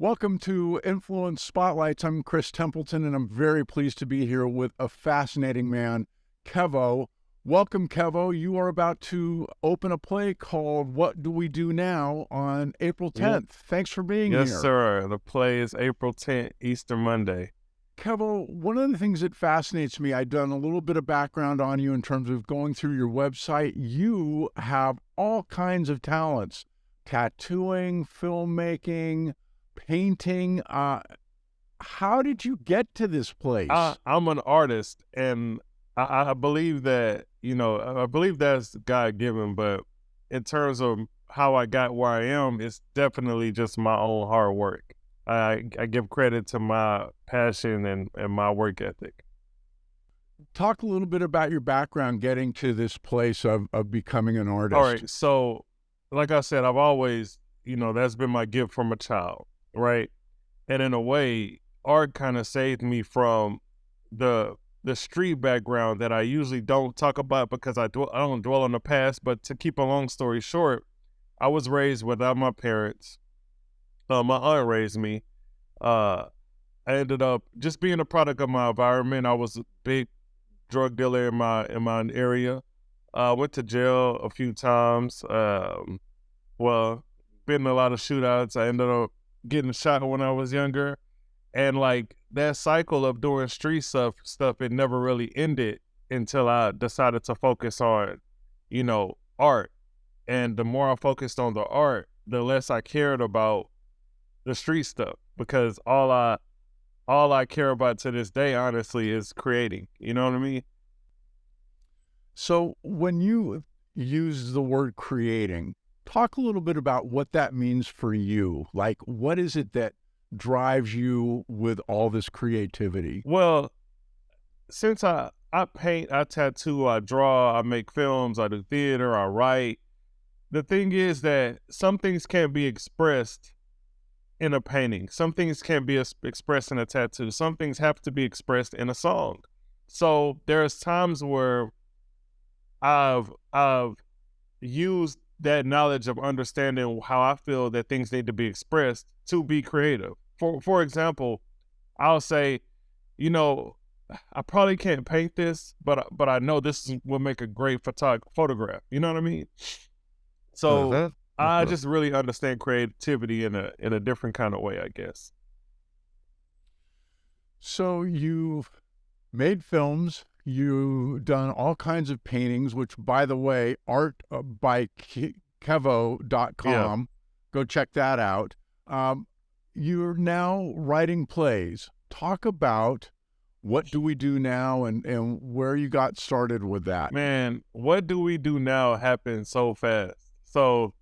Welcome to Influence Spotlights. I'm Chris Templeton, and I'm very pleased to be here with a fascinating man, Kevo. Welcome, Kevo. You are about to open a play called What Do We Do Now on April Yep. 10th. Thanks for being Yes, here. sir. The play is April 10th, Easter Monday. Kevo, one of the things that fascinates me, I've done a little bit of background on you in terms of going through your website. You have all kinds of talents: tattooing, filmmaking, painting. How did you get to this place? I'm an artist, and I believe that, I believe that's God given, but in terms of how I got where I am, it's definitely just my own hard work. I give credit to my passion and my work ethic. Talk a little bit about your background getting to this place of becoming an All artist. right. So, like I said, I've always, that's been my gift from a child, right? And in a way, art kind of saved me from the street background that I usually don't talk about because I don't dwell on the past. But to keep a long story short, I was raised without my parents. My aunt raised me. Uh, I ended up just being a product of my environment. I was a big drug dealer in my area. Went to jail a few times. Well, been in a lot of shootouts. I ended up getting shot when I was younger. And like that cycle of doing street stuff, it never really ended until I decided to focus on, art. And the more I focused on the art, the less I cared about the street stuff because all I care about to this day, honestly, is creating. You know what I mean? So, when you use the word creating, talk a little bit about what that means for you. Like, what is it that drives you with all this creativity? Well, since I paint, I tattoo, I draw, I make films, I do theater, I write. The thing is that some things can't be expressed in a painting. Some things can't be expressed in a tattoo. Some things have to be expressed in a song. So there's times where I've used that knowledge of understanding how I feel that things need to be expressed to be creative. For example, I'll say, you know, I probably can't paint this, but I know will make a great photograph. You know what I mean? So Uh-huh. I Uh-huh. just really understand creativity in a different kind of way, I guess. So, you've made films, you've done all kinds of paintings, which, by the way, art by Yeah. kevo.com. Go check that out. Um, you're now writing plays. Talk about what do we do now and where you got started with that. Man, what do we do now happens so fast. So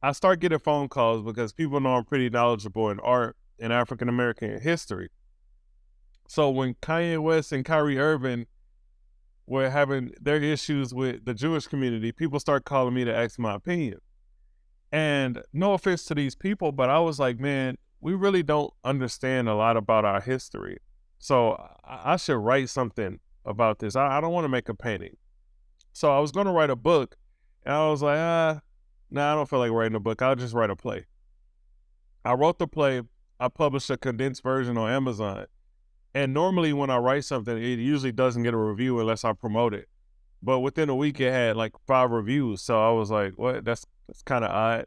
I start getting phone calls because people know I'm pretty knowledgeable in art and African American history. So when Kanye West and Kyrie Irving were having their issues with the Jewish community, people start calling me to ask my opinion. And no offense to these people, but I was like, man, we really don't understand a lot about our history. So I should write something about this. I don't want to make a painting. So I was going to write a book, and I was like, nah, I don't feel like writing a book. I'll just write a play. I wrote the play. I published a condensed version on Amazon. And normally when I write something, it usually doesn't get a review unless I promote it. But within a week, it had like 5 reviews. So I was like, what? That's kind of odd.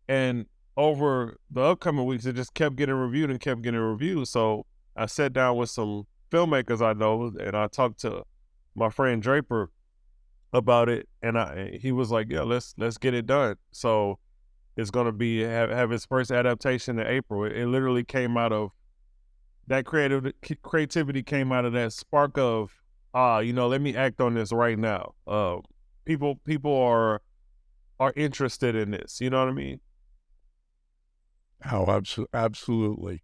And over the upcoming weeks, it just kept getting reviewed and kept getting reviewed. So I sat down with some filmmakers I know, and I talked to my friend Draper about it, and he was like, "Yeah, let's get it done." So it's gonna be have its first adaptation in April. It literally came out of that creativity came out of that spark of let me act on this right now. People are interested in this. You know what I mean? Oh, absolutely.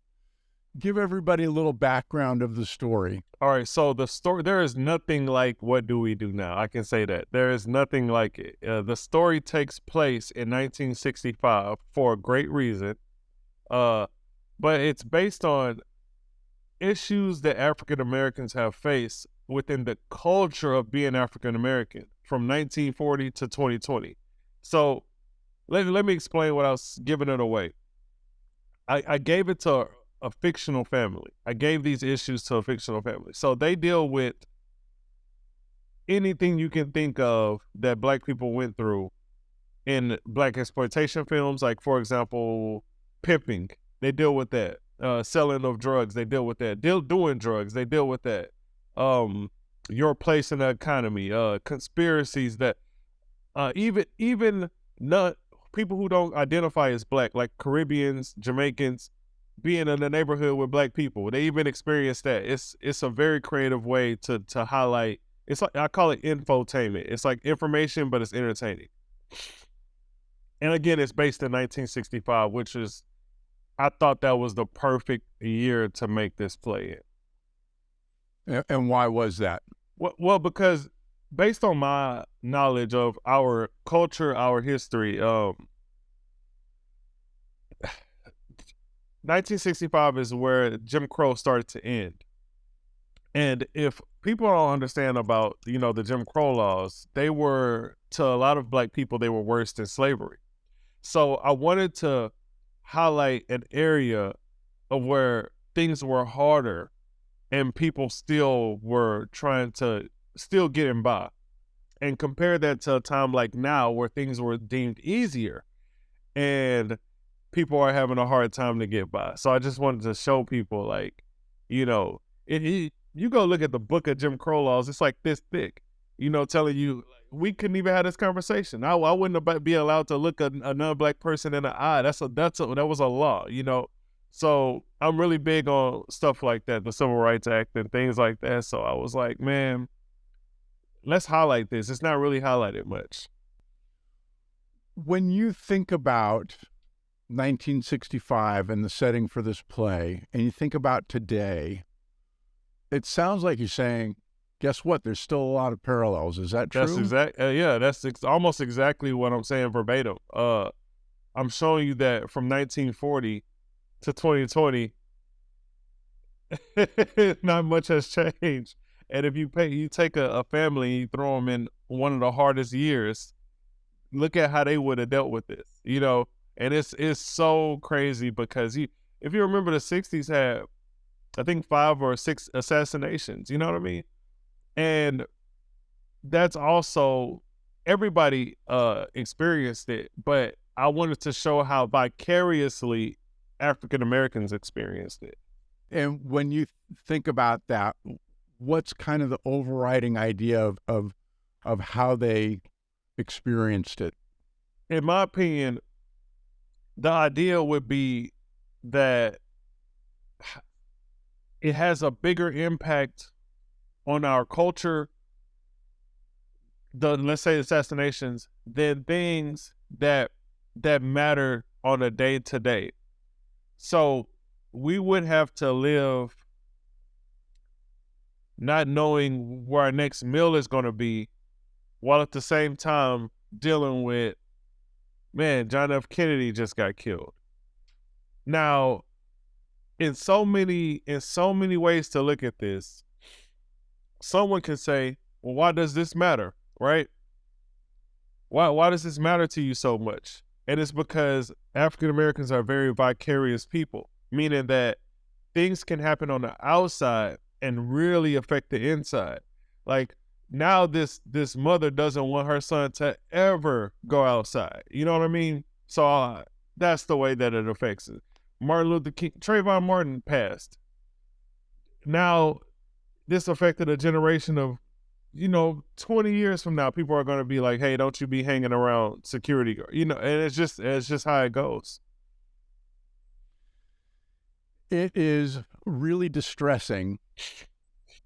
Give everybody a little background of the story. All right, so the story, there is nothing like What Do We Do Now? I can say that. There is nothing like it. The story takes place in 1965 for a great reason, uh, but it's based on issues that African Americans have faced within the culture of being African American from 1940 to 2020. So let me explain what I was giving it away. I gave it to a fictional family. I gave these issues to a fictional family. So they deal with anything you can think of that Black people went through in Black exploitation films. Like, for example, pimping. They deal with that. Selling of drugs. They deal with that. Doing drugs. They deal with that. Your place in the economy. Conspiracies that even not people who don't identify as Black, like Caribbeans, Jamaicans, being in the neighborhood with Black people. They even experience that. It's a very creative way to highlight. It's like, I call it infotainment. It's like information, but it's entertaining. And again, it's based in 1965, which is, I thought that was the perfect year to make this play in. And why was that? Well, because based on my knowledge of our culture, our history, 1965 is where Jim Crow started to end. And if people don't understand about, the Jim Crow laws, they were, to a lot of Black people, they were worse than slavery. So I wanted to highlight an area of where things were harder and people still were trying to still getting by, and compare that to a time like now where things were deemed easier and people are having a hard time to get by. So I just wanted to show people, like, you go look at the book of Jim Crow laws, it's like this thick, telling you, we couldn't even have this conversation. I wouldn't be allowed to look another Black person in the eye. That was a law, So I'm really big on stuff like that, the Civil Rights Act and things like that. So I was like, man, let's highlight this. It's not really highlighted much. When you think about 1965 and the setting for this play, and you think about today, it sounds like you're saying, guess what? There's still a lot of parallels. Is that true? That's almost exactly what I'm saying verbatim. I'm showing you that from 1940 to 2020, not much has changed. And if you take a family and you throw them in one of the hardest years, look at how they would have dealt with this, And it's so crazy because if you remember, the 60s had, I think, 5 or 6 assassinations, you know what I mean? And that's also, everybody experienced it, but I wanted to show how vicariously African Americans experienced it. And when you think about that, what's kind of the overriding idea of how they experienced it? In my opinion, the idea would be that it has a bigger impact on our culture, let's say assassinations, than things that matter on a day-to-day. So we would have to live not knowing where our next meal is going to be, while at the same time dealing with, man, John F. Kennedy just got killed. Now, in so many ways to look at this, someone can say, well, why does this matter, right? Why does this matter to you so much? And it's because African Americans are very vicarious people, meaning that things can happen on the outside and really affect the inside. Like, now this mother doesn't want her son to ever go outside. You know what I mean? So that's the way that it affects it. Martin Luther King, Trayvon Martin passed. Now, this affected a generation of, 20 years from now, people are going to be like, hey, don't you be hanging around security guard, and it's just how it goes. It is really distressing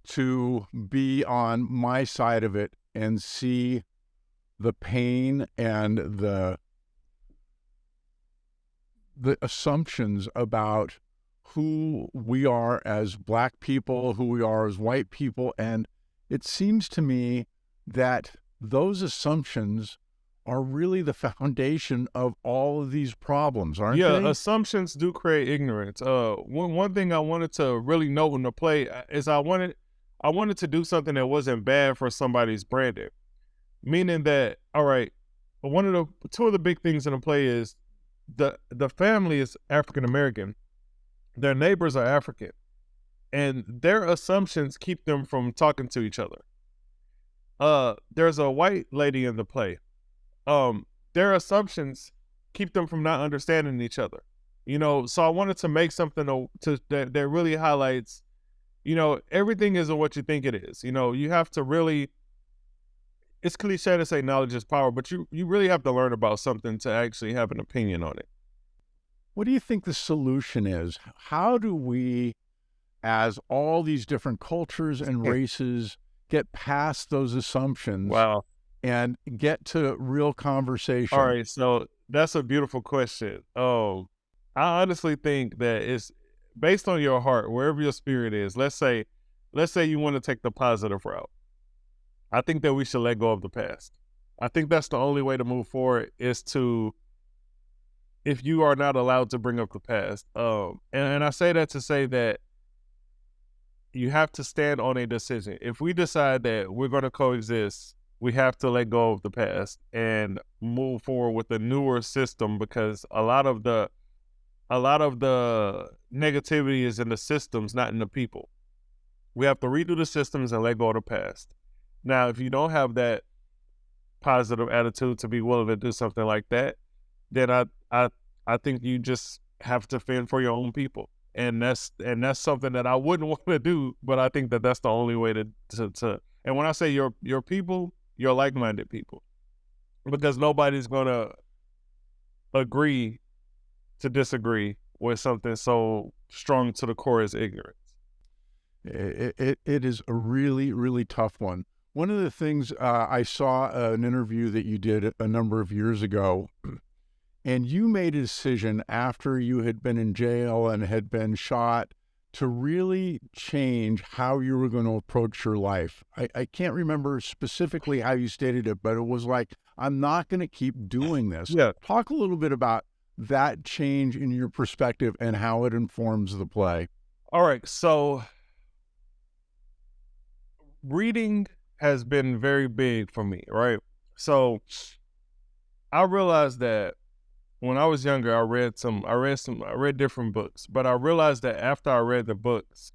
to be on my side of it and see the pain and the assumptions about who we are as Black people, who we are as white people. And it seems to me that those assumptions are really the foundation of all of these problems, aren't they? Yeah, assumptions do create ignorance. One thing I wanted to really note in the play is I wanted to do something that wasn't bad for somebody's branding. Meaning that, all right, two of the big things in the play is the family is African American, their neighbors are African, and their assumptions keep them from talking to each other. There's a white lady in the play. Their assumptions keep them from not understanding each other. So I wanted to make something that really highlights, everything isn't what you think it is. You have to really, it's cliche to say knowledge is power, but you really have to learn about something to actually have an opinion on it. What do you think the solution is? How do we, as all these different cultures and races, get past those assumptions Wow. and get to real conversation? All right, so that's a beautiful question. I honestly think that it's based on your heart, wherever your spirit is. Let's say you want to take the positive route. I think that we should let go of the past. I think that's the only way to move forward is to, if you are not allowed to bring up the past. And I say that to say that you have to stand on a decision. If we decide that we're going to coexist, we have to let go of the past and move forward with a newer system, because a lot of the negativity is in the systems, not in the people. We have to redo the systems and let go of the past. Now, if you don't have that positive attitude to be willing to do something like that, then I think you just have to fend for your own people. And that's something that I wouldn't want to do, but I think that that's the only way to and when I say your people, your like-minded people, because nobody's going to agree to disagree with something so strong to the core as ignorance. It is a really, really tough one. One of the things I saw an interview that you did a number of years ago, and you made a decision after you had been in jail and had been shot to really change how you were going to approach your life. I can't remember specifically how you stated it, but it was like, I'm not going to keep doing this. Yeah. Talk a little bit about that change in your perspective and how it informs the play. All right. So reading has been very big for me, right? So I realized that when I was younger, I read different books, but I realized that after I read the books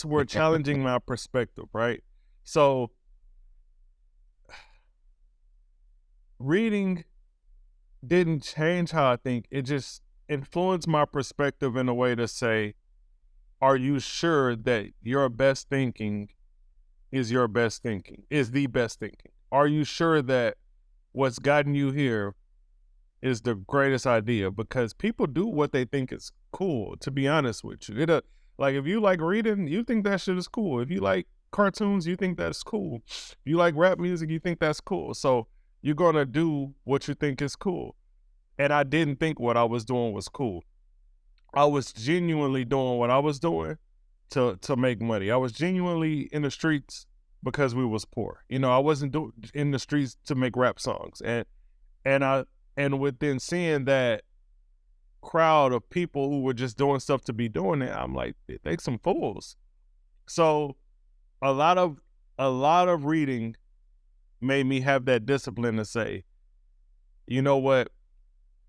were challenging my perspective, right? So reading didn't change how I think. It just influenced my perspective in a way to say, are you sure that your best thinking is your best thinking, is the best thinking? Are you sure that what's gotten you here is the greatest idea? Because people do what they think is cool, to be honest with you. Like, if you like reading, you think that shit is cool. If you like cartoons, you think that's cool. If you like rap music, you think that's cool. So you're going to do what you think is cool. And I didn't think what I was doing was cool. I was genuinely doing what I was doing to make money. I was genuinely in the streets because we was poor. I wasn't in the streets to make rap songs. And within seeing that crowd of people who were just doing stuff to be doing it, I'm like, they some fools. So a lot of reading made me have that discipline to say, you know what,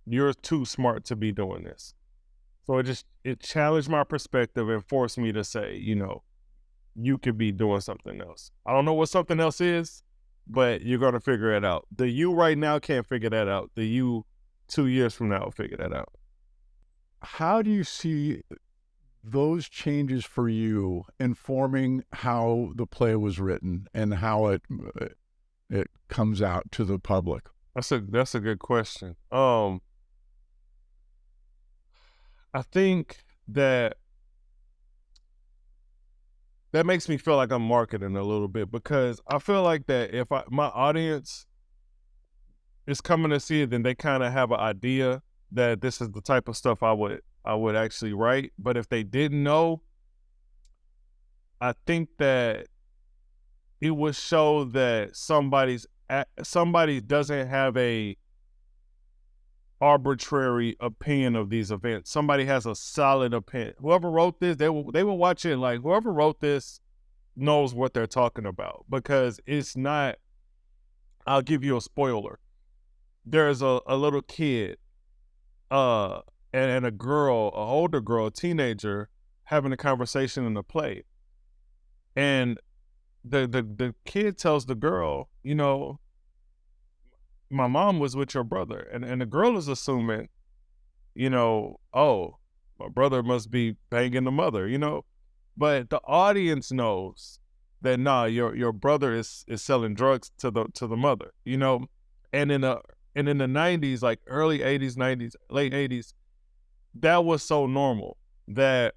you're too smart to be doing this. So it challenged my perspective and forced me to say, you could be doing something else. I don't know what something else is, but you're going to figure it out. The you right now can't figure that out. The you 2 years from now will figure that out. How do you see those changes for you informing how the play was written and how it comes out to the public? That's a good question. I think that makes me feel like I'm marketing a little bit, because I feel like that if my audience is coming to see it, then they kind of have an idea that this is the type of stuff I would actually write. But if they didn't know, I think that it would show that somebody doesn't have a arbitrary opinion of these events. Somebody has a solid opinion. Whoever wrote this, they will watch it like, whoever wrote this knows what they're talking about, because it's not, I'll give you a spoiler. There's a little kid uh, and a girl, an older girl, a teenager, having a conversation in the play, and the kid tells the girl, you know, my mom was with your brother, and the girl is assuming, you know, oh, my brother must be banging the mother, you know, but the audience knows that nah, your brother is selling drugs to the mother, you know, and in the 90s, like early 80s, 90s, late 80s, that was so normal that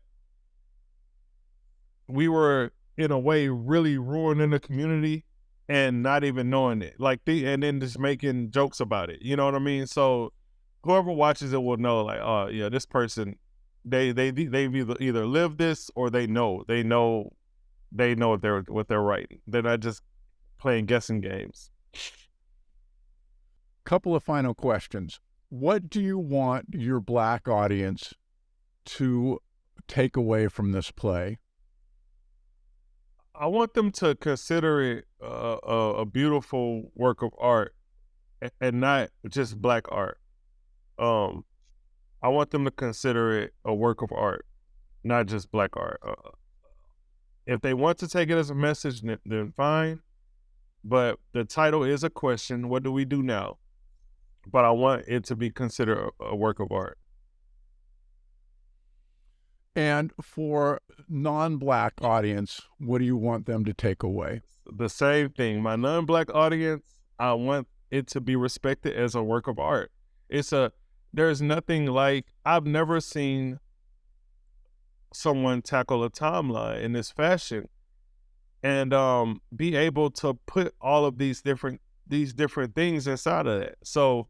we were in a way really ruining the community and not even knowing it. Like and then just making jokes about it. You know what I mean? So whoever watches it will know, like, oh yeah, this person, they've either lived this or they know what they're writing. They're not just playing guessing games. Couple of final questions. What do you want your Black audience to take away from this play? I want them to consider it a beautiful work of art and not just Black art. Um, I want them to consider it a work of art, not just Black art. If they want to take it as a message, then fine. But the title is a question. What do we do now? But I want it to be considered a work of art. And for non-Black audience, what do you want them to take away? The same thing. My non-Black audience, I want it to be respected as a work of art. There's nothing like, I've never seen someone tackle a timeline in this fashion and be able to put all of these different things inside of it. So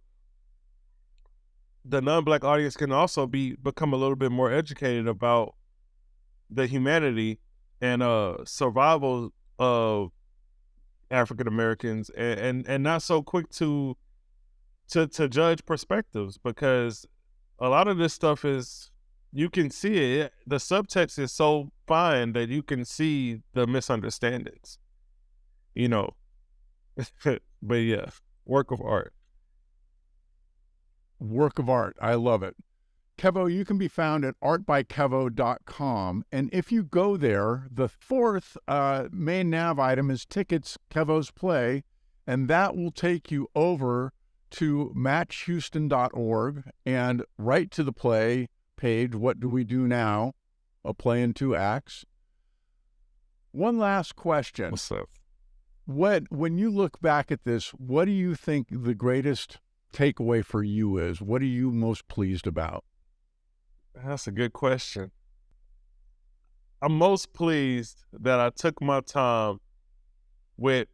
the non-Black audience can also become a little bit more educated about the humanity and survival of African Americans, and not so quick to judge perspectives, because a lot of this stuff is, you can see it. The subtext is so fine that you can see the misunderstandings, you know. But yeah, work of art. Work of art. I love it. Kevo, you can be found at artbykevo.com. And if you go there, the fourth main nav item is Tickets, Kevo's Play, and that will take you over to matchhouston.org and right to the play page, What Do We Do Now? A play in 2 acts. One last question. What's up? When you look back at this, what do you think the greatest takeaway for you is? What are you most pleased about? That's a good question. I'm most pleased that I took my time with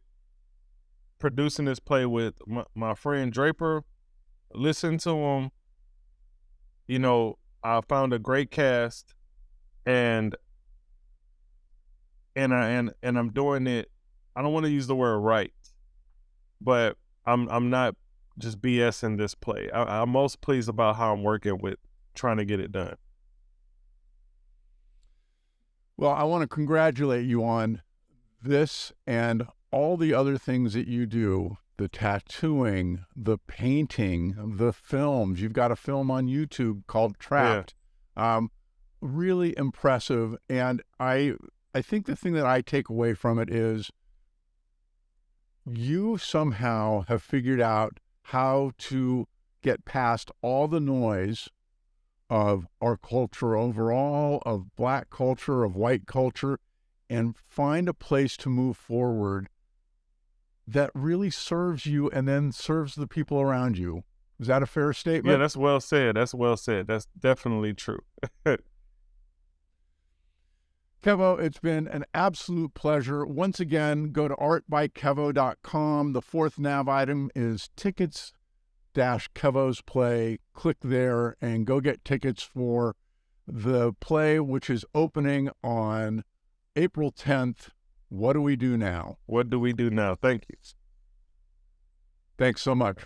producing this play with my friend Draper. Listen to him. You know, I found a great cast, and I'm doing it. I don't want to use the word right, but I'm not just BSing this play. I'm most pleased about how I'm working with trying to get it done. Well, I want to congratulate you on this and all the other things that you do, the tattooing, the painting, the films. You've got a film on YouTube called Trapped. Yeah. Really impressive. And I think the thing that I take away from it is you somehow have figured out how to get past all the noise of our culture overall, of Black culture, of white culture, and find a place to move forward that really serves you and then serves the people around you. Is that a fair statement? Yeah, that's well said. That's well said. That's definitely true. Kevo, it's been an absolute pleasure. Once again, go to artbykevo.com. The fourth nav item is Tickets Kevo's Play. Click there and go get tickets for the play, which is opening on April 10th. What do we do now? What do we do now? Thank you. Thanks so much.